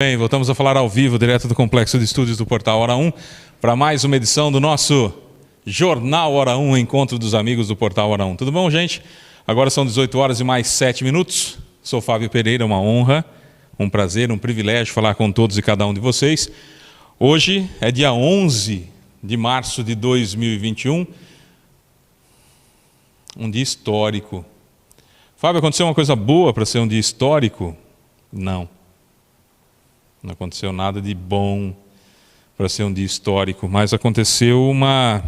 Bem, voltamos a falar ao vivo, direto do Complexo de Estúdios do Portal Hora 1, para mais uma edição do nosso Jornal Hora 1, Encontro dos Amigos do Portal Hora 1. Tudo bom, gente? Agora são 18 horas e mais 7 minutos. Sou Fábio Pereira, uma honra, um prazer, um privilégio falar com todos e cada um de vocês. Hoje é dia 11 de março de 2021, um dia histórico. Fábio, aconteceu uma coisa boa para ser um dia histórico? Não aconteceu nada de bom para ser um dia histórico, mas aconteceu uma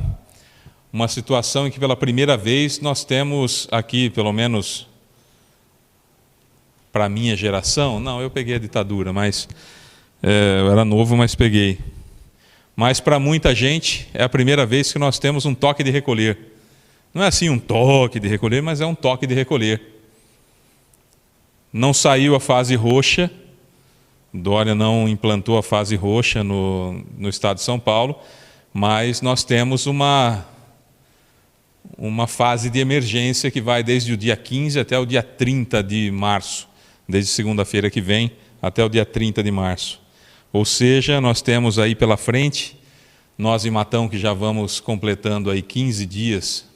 situação em que pela primeira vez nós temos aqui, pelo menos para a minha geração, não, eu peguei a ditadura, mas eu era novo, mas peguei. Mas para muita gente é a primeira vez que nós temos um toque de recolher. Não é assim um toque de recolher, mas é um toque de recolher. Não saiu a fase roxa, Dória não implantou a fase roxa no estado de São Paulo, mas nós temos uma fase de emergência que vai desde o dia 15 até o dia 30 de março, desde segunda-feira que vem até o dia 30 de março. Ou seja, nós temos aí pela frente, nós em Matão que já vamos completando aí 15 dias,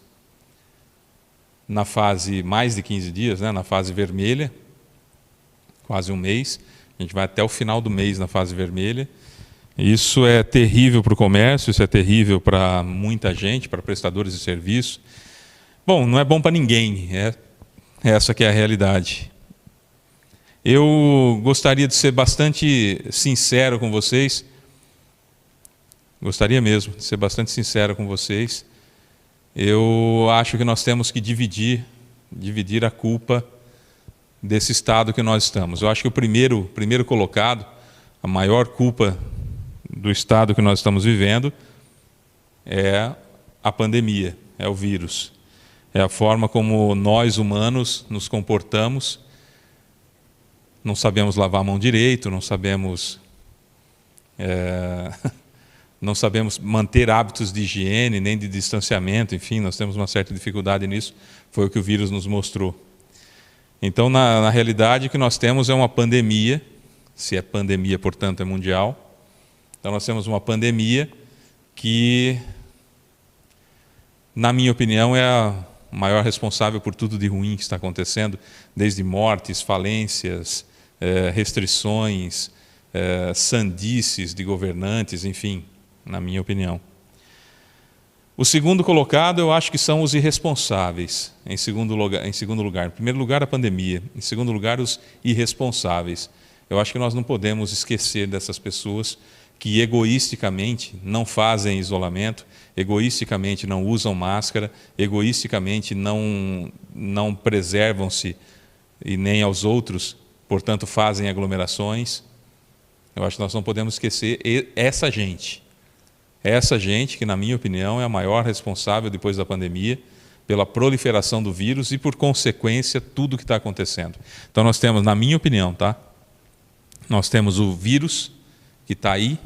na fase, mais de 15 dias, né, na fase vermelha, quase um mês. A gente vai até o final do mês na fase vermelha. Isso é terrível para o comércio, isso é terrível para muita gente, para prestadores de serviço. Bom, não é bom para ninguém, essa que é a realidade. Eu gostaria de ser bastante sincero com vocês, gostaria mesmo de ser bastante sincero com vocês. Eu acho que nós temos que dividir a culpa desse estado que nós estamos. Eu acho que o primeiro colocado, a maior culpa do estado que nós estamos vivendo é a pandemia, é o vírus. É a forma como nós, humanos, nos comportamos. Não sabemos lavar a mão direito, não sabemos manter hábitos de higiene, nem de distanciamento, enfim, nós temos uma certa dificuldade nisso. Foi o que o vírus nos mostrou. Então, na realidade, o que nós temos é uma pandemia, se é pandemia, portanto, é mundial. Então, nós temos uma pandemia que, na minha opinião, é a maior responsável por tudo de ruim que está acontecendo, desde mortes, falências, restrições, sandices de governantes, enfim, na minha opinião. O segundo colocado, eu acho que são os irresponsáveis, em segundo lugar. Em primeiro lugar, a pandemia. Em segundo lugar, os irresponsáveis. Eu acho que nós não podemos esquecer dessas pessoas que egoisticamente não fazem isolamento, egoisticamente não usam máscara, egoisticamente não preservam-se e nem aos outros, portanto, fazem aglomerações. Eu acho que nós não podemos esquecer essa gente. Essa gente que, na minha opinião, é a maior responsável depois da pandemia pela proliferação do vírus e, por consequência, tudo que está acontecendo. Então, nós temos, na minha opinião, tá? Nós temos o vírus que está aí,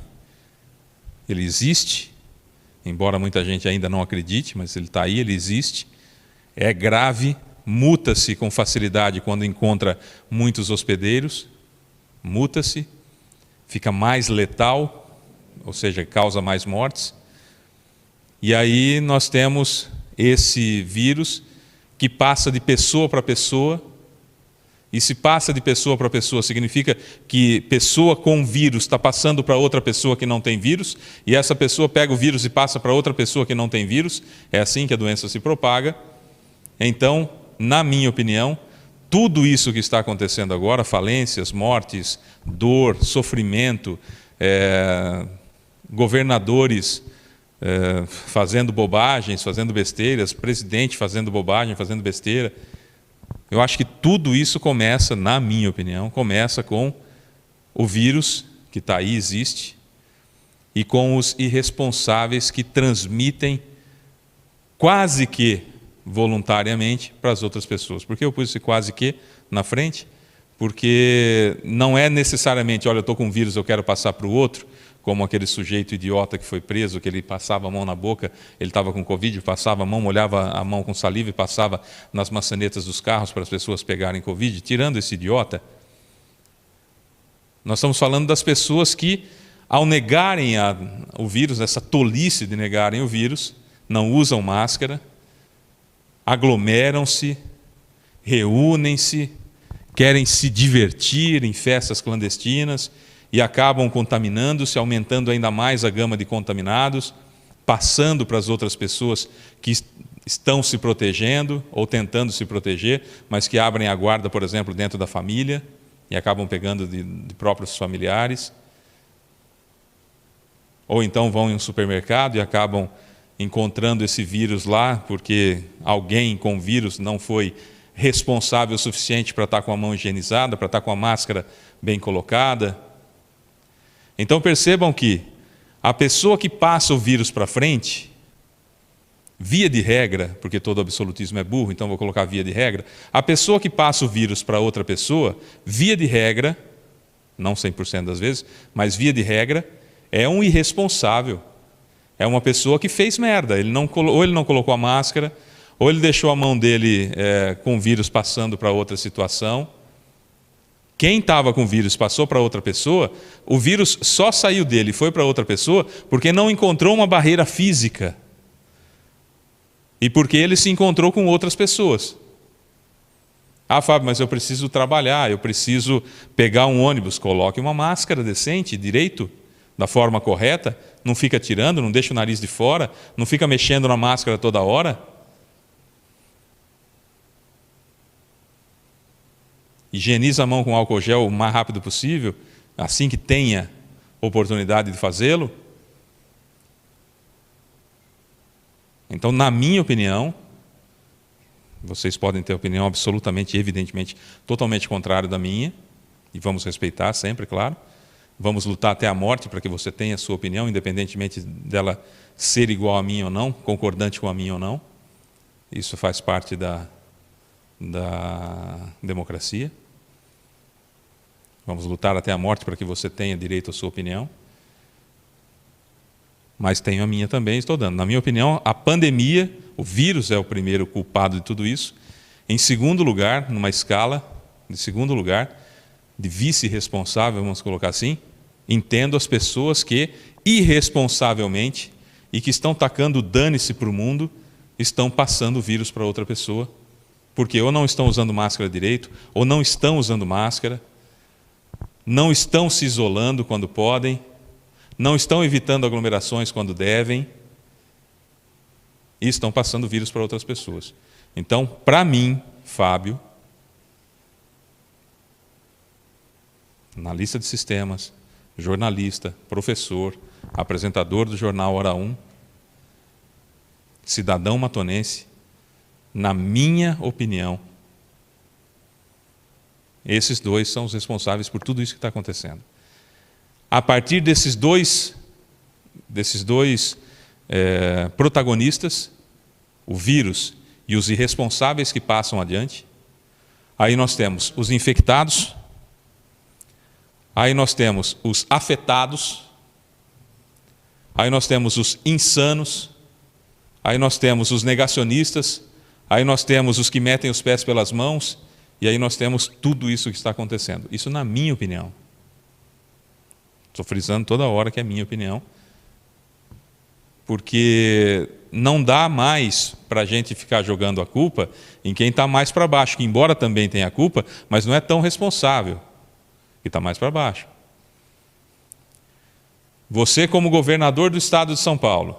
ele existe, embora muita gente ainda não acredite, mas ele está aí, ele existe, é grave, muta-se com facilidade quando encontra muitos hospedeiros, muta-se, fica mais letal, ou seja, causa mais mortes. E aí nós temos esse vírus que passa de pessoa para pessoa, e se passa de pessoa para pessoa, significa que pessoa com vírus está passando para outra pessoa que não tem vírus, e essa pessoa pega o vírus e passa para outra pessoa que não tem vírus, é assim que a doença se propaga. Então, na minha opinião, tudo isso que está acontecendo agora, falências, mortes, dor, sofrimento, governadores fazendo bobagens, fazendo besteiras, presidente fazendo bobagem, fazendo besteira. Eu acho que tudo isso começa, na minha opinião, começa com o vírus que está aí, existe, e com os irresponsáveis que transmitem quase que voluntariamente para as outras pessoas. Por que eu pus esse quase que na frente? Porque não é necessariamente, olha, eu estou com vírus, eu quero passar para o outro, como aquele sujeito idiota que foi preso, que ele passava a mão na boca, ele estava com Covid, passava a mão, molhava a mão com saliva e passava nas maçanetas dos carros para as pessoas pegarem Covid. Tirando esse idiota, Nós estamos falando das pessoas que, ao negarem o vírus, essa tolice de negarem o vírus, não usam máscara, aglomeram-se, reúnem-se, querem se divertir em festas clandestinas e acabam contaminando-se, aumentando ainda mais a gama de contaminados, passando para as outras pessoas que estão se protegendo ou tentando se proteger, mas que abrem a guarda, por exemplo, dentro da família e acabam pegando de próprios familiares. Ou então vão em um supermercado e acabam encontrando esse vírus lá, porque alguém com vírus não foi responsável o suficiente para estar com a mão higienizada, para estar com a máscara bem colocada. Então percebam que a pessoa que passa o vírus para frente, via de regra, porque todo absolutismo é burro, então vou colocar via de regra, a pessoa que passa o vírus para outra pessoa, via de regra, não 100% das vezes, mas via de regra, é um irresponsável. É uma pessoa que fez merda. Ou ele não colocou a máscara, ou ele deixou a mão dele com o vírus passando para outra situação. Quem estava com o vírus passou para outra pessoa, o vírus só saiu dele e foi para outra pessoa porque não encontrou uma barreira física. E porque ele se encontrou com outras pessoas. Ah, Fábio, mas eu preciso trabalhar, eu preciso pegar um ônibus. Coloque uma máscara decente, direito, da forma correta, não fica tirando, não deixa o nariz de fora, não fica mexendo na máscara toda hora. Higieniza a mão com álcool gel o mais rápido possível, assim que tenha oportunidade de fazê-lo. Então, na minha opinião, vocês podem ter opinião absolutamente, evidentemente, totalmente contrária da minha, e vamos respeitar sempre, claro. Vamos lutar até a morte para que você tenha a sua opinião, independentemente dela ser igual a minha ou não, concordante com a minha ou não. Isso faz parte da democracia. Vamos lutar até a morte para que você tenha direito à sua opinião. Mas tenho a minha também, estou dando. Na minha opinião, a pandemia, o vírus é o primeiro culpado de tudo isso. Em segundo lugar, numa escala de segundo lugar, de vice-responsável, vamos colocar assim, entendo as pessoas que, irresponsavelmente, e que estão tacando dane-se para o mundo, estão passando o vírus para outra pessoa, porque ou não estão usando máscara direito, ou não estão usando máscara, não estão se isolando quando podem, não estão evitando aglomerações quando devem, e estão passando o vírus para outras pessoas. Então, para mim, Fábio, analista de sistemas, jornalista, professor, apresentador do jornal Hora 1, cidadão matonense, na minha opinião, esses dois são os responsáveis por tudo isso que está acontecendo. A partir desses dois protagonistas, o vírus e os irresponsáveis que passam adiante, aí nós temos os infectados, aí nós temos os afetados, aí nós temos os insanos, aí nós temos os negacionistas, aí nós temos os que metem os pés pelas mãos, e aí nós temos tudo isso que está acontecendo. Isso na minha opinião. Estou frisando toda hora que é minha opinião, porque não dá mais para a gente ficar jogando a culpa em quem está mais para baixo, que embora também tenha culpa, mas não é tão responsável, que está mais para baixo. Você, como governador do estado de São Paulo,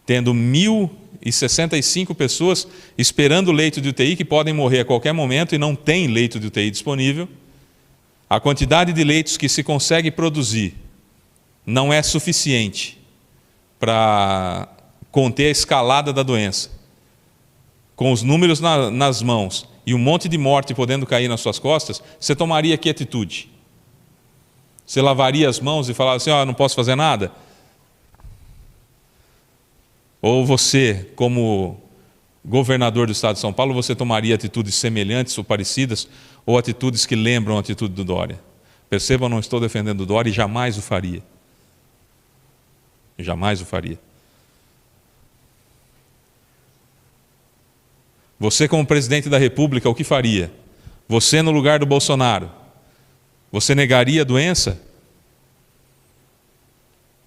tendo 1.065 pessoas esperando leito de UTI que podem morrer a qualquer momento e não tem leito de UTI disponível, a quantidade de leitos que se consegue produzir não é suficiente para conter a escalada da doença. Com os números nas mãos e um monte de morte podendo cair nas suas costas, você tomaria que atitude? Você lavaria as mãos e falaria assim, não posso fazer nada? Ou você, como governador do estado de São Paulo, você tomaria atitudes semelhantes ou parecidas, ou atitudes que lembram a atitude do Dória? Percebam, não estou defendendo o Dória e jamais o faria. Jamais o faria. Você, como presidente da República, o que faria? Você no lugar do Bolsonaro. Você negaria a doença?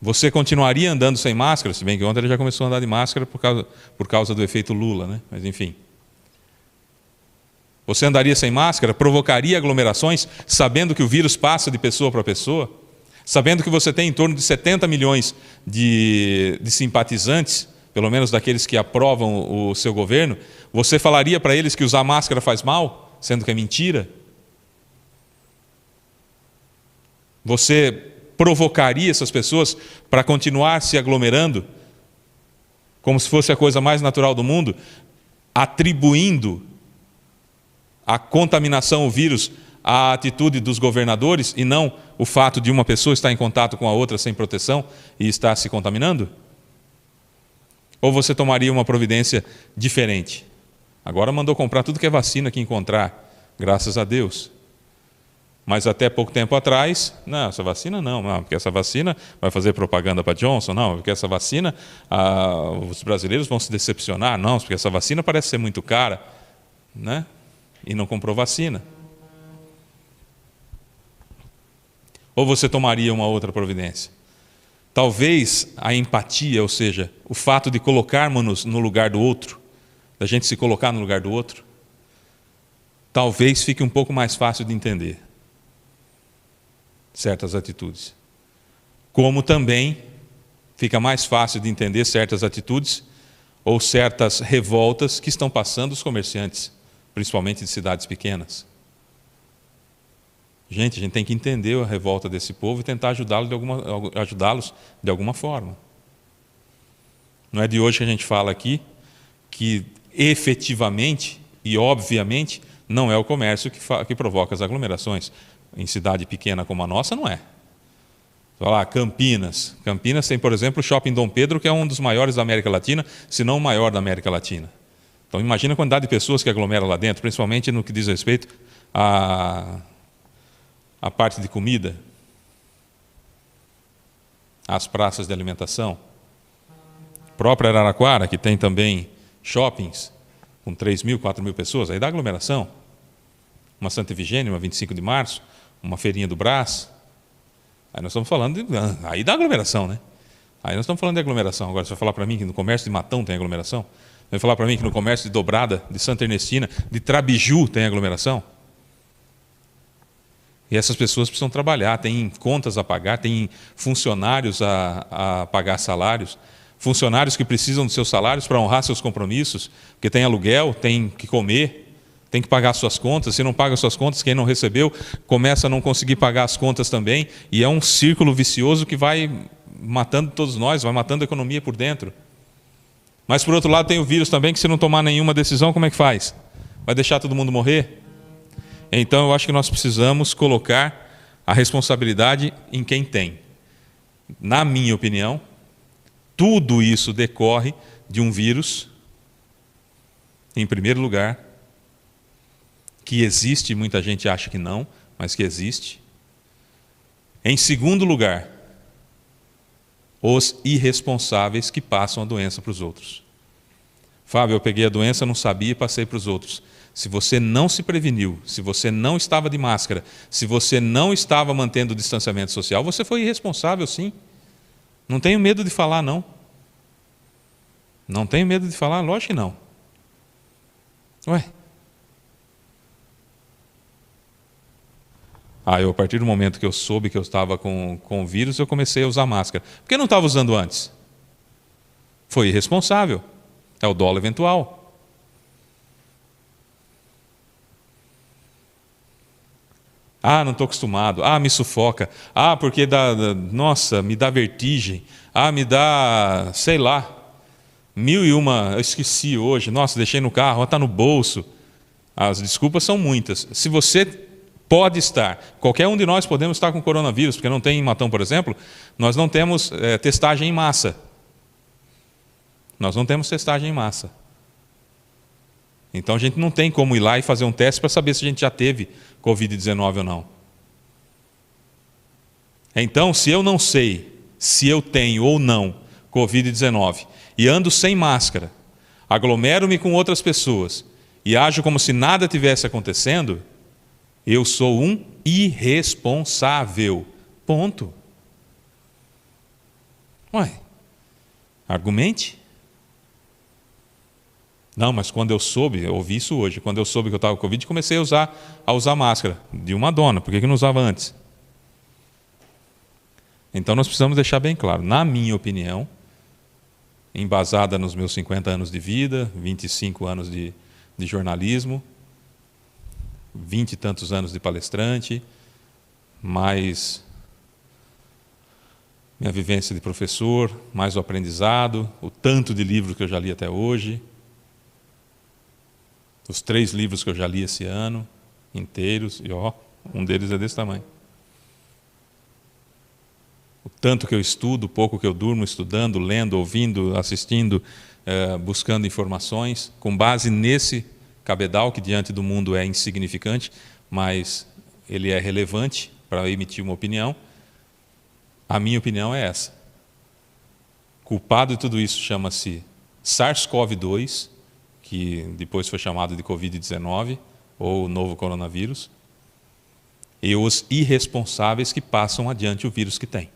Você continuaria andando sem máscara? Se bem que ontem ele já começou a andar de máscara por causa do efeito Lula, né? Mas enfim. Você andaria sem máscara? Provocaria aglomerações, sabendo que o vírus passa de pessoa para pessoa? Sabendo que você tem em torno de 70 milhões de simpatizantes, pelo menos daqueles que aprovam o seu governo, você falaria para eles que usar máscara faz mal, sendo que é mentira? Você provocaria essas pessoas para continuar se aglomerando, como se fosse a coisa mais natural do mundo, atribuindo a contaminação, o vírus, à atitude dos governadores e não o fato de uma pessoa estar em contato com a outra sem proteção e estar se contaminando? Ou você tomaria uma providência diferente? Agora mandou comprar tudo que é vacina que encontrar, graças a Deus. Mas até pouco tempo atrás, não, essa vacina não, porque essa vacina vai fazer propaganda para Johnson, não, porque essa vacina, os brasileiros vão se decepcionar, não, porque essa vacina parece ser muito cara, né? E não comprou vacina. Ou você tomaria uma outra providência? Talvez a empatia, ou seja, o fato de colocarmos-nos no lugar do outro, da gente se colocar no lugar do outro, talvez fique um pouco mais fácil de entender certas atitudes. Como também fica mais fácil de entender certas atitudes ou certas revoltas que estão passando os comerciantes, principalmente de cidades pequenas. A gente tem que entender a revolta desse povo e tentar ajudá-los de alguma forma. Não é de hoje que a gente fala aqui que efetivamente e obviamente não é o comércio que provoca as aglomerações. Em cidade pequena como a nossa, não é. Olha lá, Campinas. Campinas tem, por exemplo, o Shopping Dom Pedro, que é um dos maiores da América Latina, se não o maior da América Latina. Então imagina a quantidade de pessoas que aglomeram lá dentro, principalmente no que diz respeito à parte de comida, às praças de alimentação. Própria Araraquara, que tem também shoppings com 3.000, 4.000 pessoas, aí dá aglomeração. Uma Santa Efigênia, uma 25 de março, uma feirinha do Brás. Aí nós estamos falando aí dá aglomeração, né? Aí nós estamos falando de aglomeração. Agora, você vai falar para mim que no comércio de Matão tem aglomeração? Você vai falar para mim que no comércio de Dobrada, de Santa Ernestina, de Trabiju tem aglomeração? E essas pessoas precisam trabalhar, têm contas a pagar, têm funcionários a pagar salários, funcionários que precisam dos seus salários para honrar seus compromissos, porque tem aluguel, tem que comer, tem que pagar suas contas. Se não paga suas contas, quem não recebeu começa a não conseguir pagar as contas também, e é um círculo vicioso que vai matando todos nós, vai matando a economia por dentro. Mas, por outro lado, tem o vírus também, que se não tomar nenhuma decisão, como é que faz? Vai deixar todo mundo morrer? Então, eu acho que nós precisamos colocar a responsabilidade em quem tem. Na minha opinião, tudo isso decorre de um vírus, em primeiro lugar, que existe, muita gente acha que não, mas que existe. Em segundo lugar, os irresponsáveis que passam a doença para os outros. Fábio, eu peguei a doença, não sabia e passei para os outros. Se você não se preveniu, se você não estava de máscara, se você não estava mantendo o distanciamento social, você foi irresponsável, sim. Não tenho medo de falar, não. Não tenho medo de falar, lógico que não. Ué. Eu, a partir do momento que eu soube que eu estava com o vírus, eu comecei a usar máscara. Por que não estava usando antes? Foi irresponsável. É o dolo eventual. Não estou acostumado. Me sufoca. Porque nossa, me dá vertigem. Me dá, sei lá, 1001, eu esqueci hoje. Nossa, deixei no carro, está no bolso. As desculpas são muitas. Se você pode estar, qualquer um de nós podemos estar com coronavírus, porque não tem em Matão, por exemplo, nós não temos testagem em massa. Nós não temos testagem em massa. Então a gente não tem como ir lá e fazer um teste para saber se a gente já teve Covid-19 ou não. Então, se eu não sei se eu tenho ou não Covid-19 e ando sem máscara, aglomero-me com outras pessoas e ajo como se nada tivesse acontecendo, Eu sou um irresponsável. Ponto. Ué, argumente. Não, mas quando eu soube, eu ouvi isso hoje, quando eu soube que eu estava com Covid, comecei a usar máscara de uma dona. Por que não usava antes? Então nós precisamos deixar bem claro, na minha opinião, embasada nos meus 50 anos de vida, 25 anos de jornalismo, 20 e tantos anos de palestrante, mais minha vivência de professor, mais o aprendizado, o tanto de livros que eu já li até hoje, os 3 livros que eu já li esse ano, inteiros, e um deles é desse tamanho. O tanto que eu estudo, o pouco que eu durmo estudando, lendo, ouvindo, assistindo, buscando informações, com base nesse cabedal, que diante do mundo é insignificante, mas ele é relevante para emitir uma opinião. A minha opinião é essa. Culpado de tudo isso chama-se SARS-CoV-2, que depois foi chamado de Covid-19, ou novo coronavírus, e os irresponsáveis que passam adiante o vírus que tem.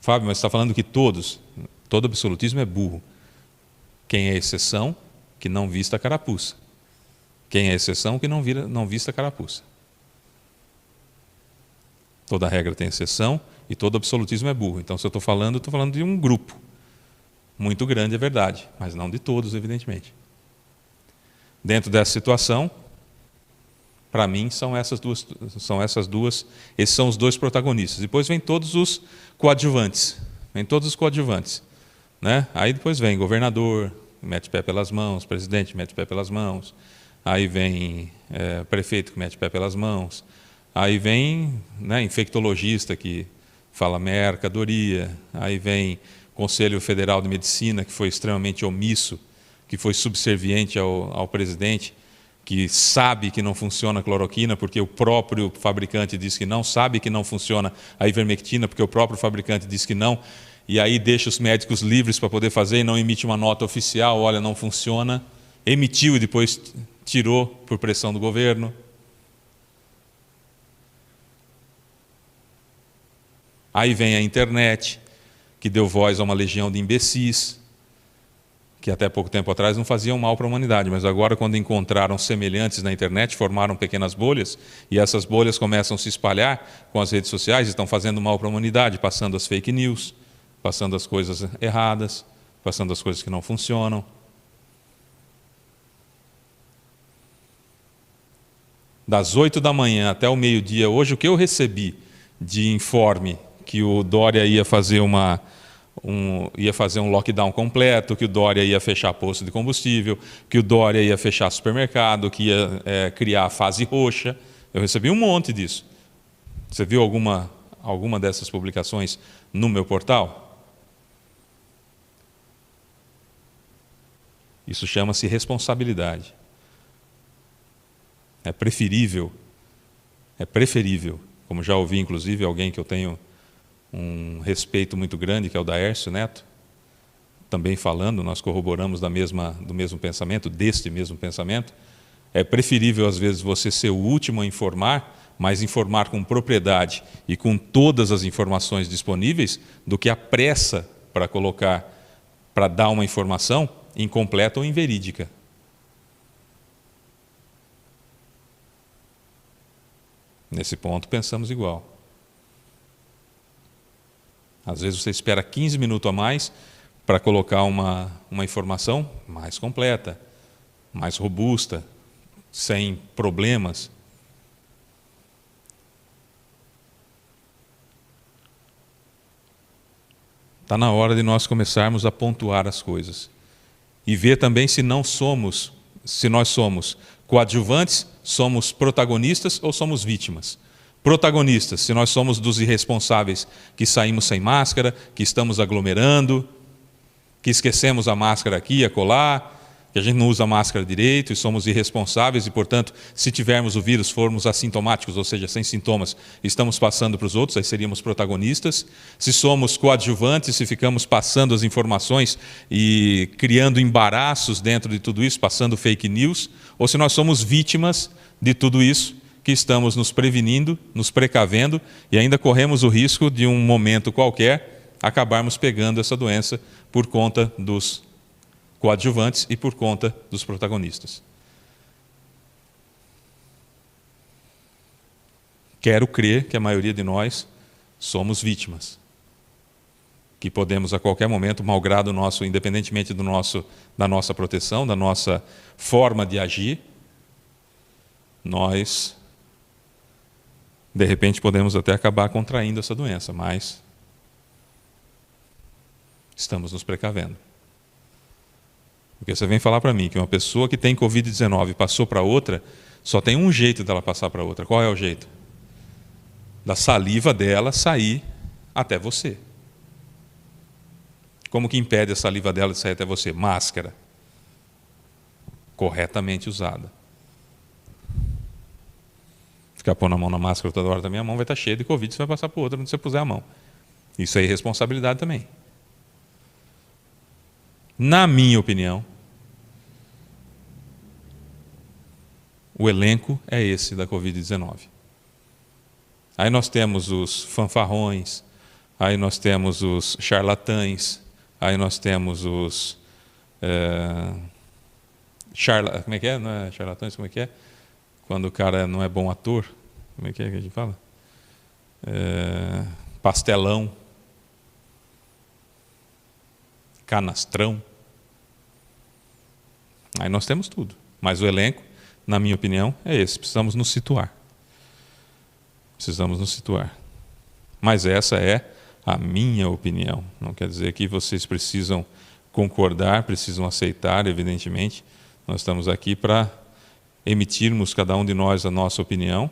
Fábio, mas você está falando que todo absolutismo é burro. Quem é exceção, que não vista a carapuça. Quem é exceção, que não vista a carapuça. Toda regra tem exceção e todo absolutismo é burro. Então, se eu estou falando de um grupo. Muito grande, é verdade, mas não de todos, evidentemente. Dentro dessa situação, para mim, esses são os 2 protagonistas. Depois vem todos os coadjuvantes. Né? Aí depois vem governador, mete pé pelas mãos, presidente mete pé pelas mãos, aí vem prefeito que mete pé pelas mãos, aí vem, né, infectologista que fala mercadoria, aí vem Conselho Federal de Medicina, que foi extremamente omisso, que foi subserviente ao presidente, que sabe que não funciona a cloroquina, porque o próprio fabricante diz que não, sabe que não funciona a ivermectina, porque o próprio fabricante diz que não, e aí deixa os médicos livres para poder fazer e não emite uma nota oficial, olha, não funciona, emitiu e depois tirou por pressão do governo. Aí vem a internet, que deu voz a uma legião de imbecis, que até pouco tempo atrás não faziam mal para a humanidade, mas agora, quando encontraram semelhantes na internet, formaram pequenas bolhas, e essas bolhas começam a se espalhar com as redes sociais, estão fazendo mal para a humanidade, passando as fake news, passando as coisas erradas, passando as coisas que não funcionam. Das 8 da manhã até o meio-dia, hoje, o que eu recebi de informe que o Dória ia fazer um lockdown completo, que o Dória ia fechar posto de combustível, que o Dória ia fechar supermercado, que ia criar a fase roxa. Eu recebi um monte disso. Você viu alguma dessas publicações no meu portal? Isso chama-se responsabilidade. É preferível, como já ouvi inclusive alguém que eu tenho um respeito muito grande, que é o Daércio Neto, também falando, nós corroboramos do mesmo pensamento, deste mesmo pensamento. É preferível, às vezes, você ser o último a informar, mas informar com propriedade e com todas as informações disponíveis, do que a pressa para dar uma informação incompleta ou inverídica. Nesse ponto, pensamos igual. Às vezes você espera 15 minutos a mais para colocar uma informação mais completa, mais robusta, sem problemas. Está na hora de nós começarmos a pontuar as coisas. E ver também se nós somos coadjuvantes, somos protagonistas ou somos vítimas. Protagonistas, se nós somos dos irresponsáveis que saímos sem máscara, que estamos aglomerando, que esquecemos a máscara aqui e acolá, que a gente não usa máscara direito e somos irresponsáveis e, portanto, se tivermos o vírus, formos assintomáticos, ou seja, sem sintomas, estamos passando para os outros, aí seríamos protagonistas. Se somos coadjuvantes, se ficamos passando as informações e criando embaraços dentro de tudo isso, passando fake news, ou se nós somos vítimas de tudo isso, que estamos nos prevenindo, nos precavendo e ainda corremos o risco de um momento qualquer acabarmos pegando essa doença por conta dos coadjuvantes e por conta dos protagonistas. Quero crer que a maioria de nós somos vítimas, que podemos a qualquer momento, malgrado nosso, independentemente da nossa proteção, da nossa forma de agir, nós, de repente, podemos até acabar contraindo essa doença, mas estamos nos precavendo. Porque você vem falar para mim que uma pessoa que tem Covid-19 passou para outra, só tem um jeito dela passar para outra. Qual é o jeito? Da saliva dela sair até você. Como que impede a saliva dela de sair até você? Máscara. Corretamente usada. Ficar pondo a mão na máscara toda hora da minha mão vai estar cheia de Covid, você vai passar para outra onde você puser a mão. Isso é irresponsabilidade também. Na minha opinião, o elenco é esse da Covid-19. Aí nós temos os fanfarrões, aí nós temos os charlatães, aí nós temos os... como é que é? Não é charlatães, como é que é? Quando o cara não é bom ator, como é que a gente fala? Pastelão, canastrão. Aí nós temos tudo. Mas o elenco, na minha opinião, é esse. Precisamos nos situar. Precisamos nos situar. Mas essa é a minha opinião. Não quer dizer que vocês precisam concordar, precisam aceitar, evidentemente. Nós estamos aqui para emitirmos, cada um de nós, a nossa opinião.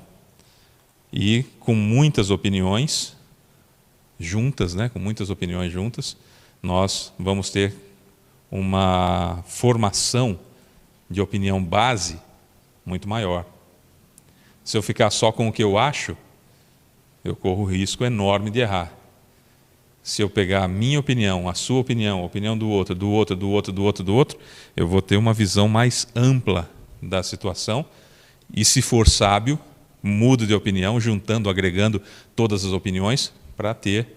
E com muitas opiniões juntas, com muitas opiniões juntas, nós vamos ter uma formação de opinião base muito maior. Se eu ficar só com o que eu acho, eu corro o risco enorme de errar. Se eu pegar a minha opinião, a sua opinião, a opinião do outro, do outro, do outro, do outro, do outro, eu vou ter uma visão mais ampla da situação e, se for sábio, mudo de opinião, juntando, agregando todas as opiniões para ter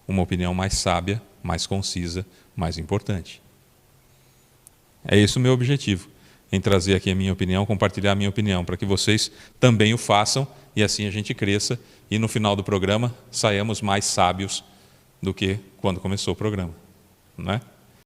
uma opinião mais sábia, mais concisa, mais importante. É esse o meu objetivo, em trazer aqui a minha opinião, compartilhar a minha opinião, para que vocês também o façam e assim a gente cresça e no final do programa saiamos mais sábios do que quando começou o programa, não é?